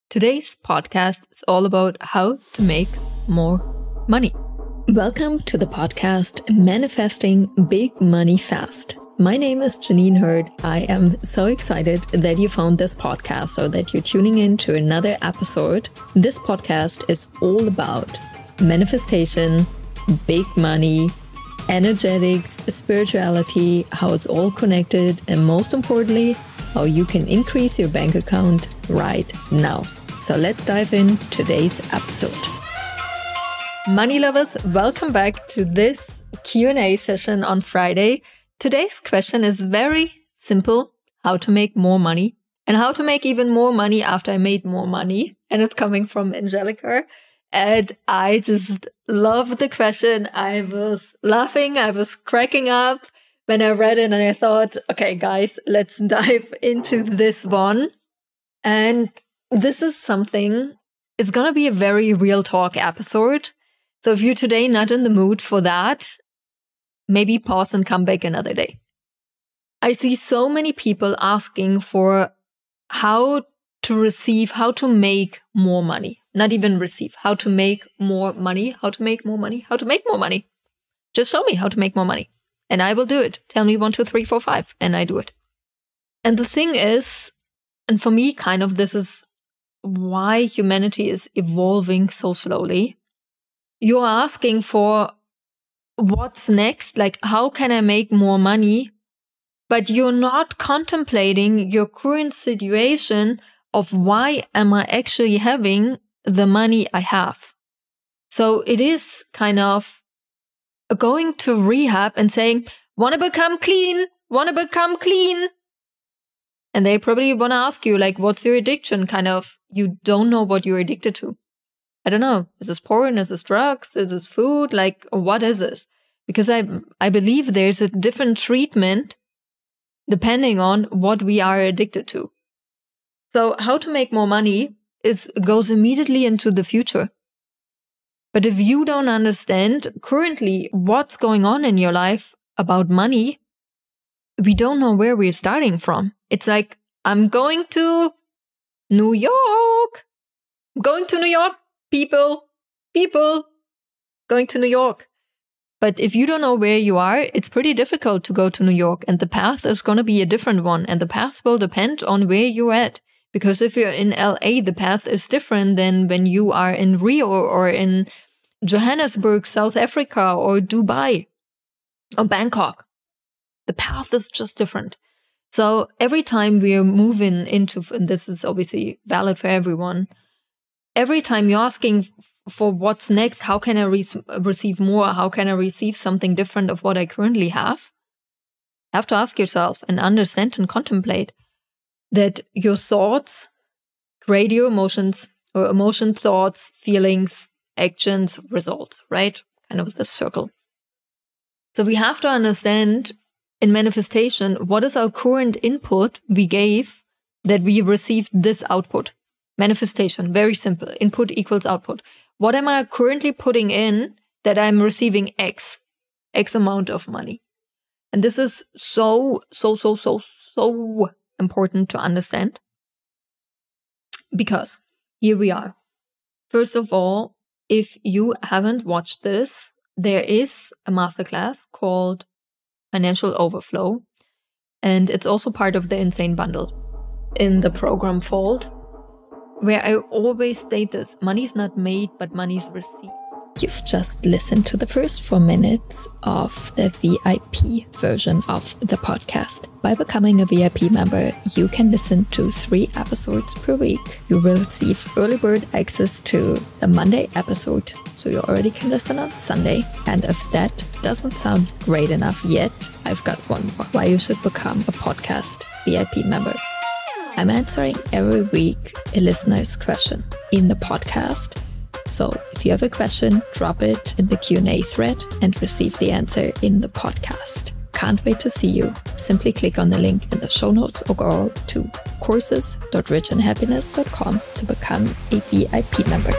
Today's podcast is all about how to make more money. Welcome to the podcast Manifesting Big Money Fast. My name is Jeanine Hurd. I am so excited that you found this podcast or that you're tuning in to another episode. This podcast is all about manifestation, big money, energetics, spirituality, how it's all connected, and most importantly, how you can increase your bank account right now. So let's dive in today's episode. Money lovers, welcome back to this Q&A session on Friday. Today's question is very simple: how to make more money and how to make even more money after I made more money. And it's coming from Angelica. And I just love the question. I was laughing, I was cracking up when I read it, and I thought, okay, guys, let's dive into this one. And this is something, it's going to be a very real talk episode. So if you're today not in the mood for that, maybe pause and come back another day. I see so many people asking for how to make more money. Not even receive, how to make more money, how to make more money, how to make more money. Just show me how to make more money and I will do it. Tell me 1, 2, 3, 4, 5 and I do it. And the thing is, and for me, kind of this is why humanity is evolving so slowly. You're asking for what's next, like how can I make more money? But you're not contemplating your current situation of why am I actually having the money I have. So it is kind of going to rehab and saying, want to become clean. And they probably want to ask you, like, what's your addiction? Kind of, you don't know what you're addicted to. I don't know. Is this porn? Is this drugs? Is this food? Like, what is this? Because I believe there's a different treatment depending on what we are addicted to. So how to make more money goes immediately into the future. But if you don't understand currently what's going on in your life about money, we don't know where we're starting from. It's like, I'm going to New York. I'm going to New York, people, going to New York. But if you don't know where you are, it's pretty difficult to go to New York. And the path is going to be a different one. And the path will depend on where you're at. Because if you're in LA, the path is different than when you are in Rio or in Johannesburg, South Africa, or Dubai or Bangkok. The path is just different. So every time we are moving into, and this is obviously valid for everyone, every time you're asking for what's next, how can I receive more? How can I receive something different of what I currently have? You have to ask yourself and understand and contemplate that your thoughts create your emotions, or emotion, thoughts, feelings, actions, results, right? Kind of the circle. So we have to understand in manifestation, what is our current input we gave that we received this output? Manifestation, very simple. Input equals output. What am I currently putting in that I'm receiving X amount of money? And this is so important to understand. Because here we are. First of all, if you haven't watched this, there is a masterclass called Financial Overflow. And it's also part of the Insane Bundle in the program fold, where I always state this: money is not made, but money is received. You've just listened to the first 4 minutes of the VIP version of the podcast. By becoming a VIP member, you can listen to 3 episodes per week. You will receive early bird access to the Monday episode, so you already can listen on Sunday. And if that doesn't sound great enough yet, I've got one more: why you should become a podcast VIP member. I'm answering every week a listener's question in the podcast. So if you have a question, drop it in the Q&A thread and receive the answer in the podcast. Can't wait to see you. Simply click on the link in the show notes or go to courses.richandhappiness.com to become a VIP member.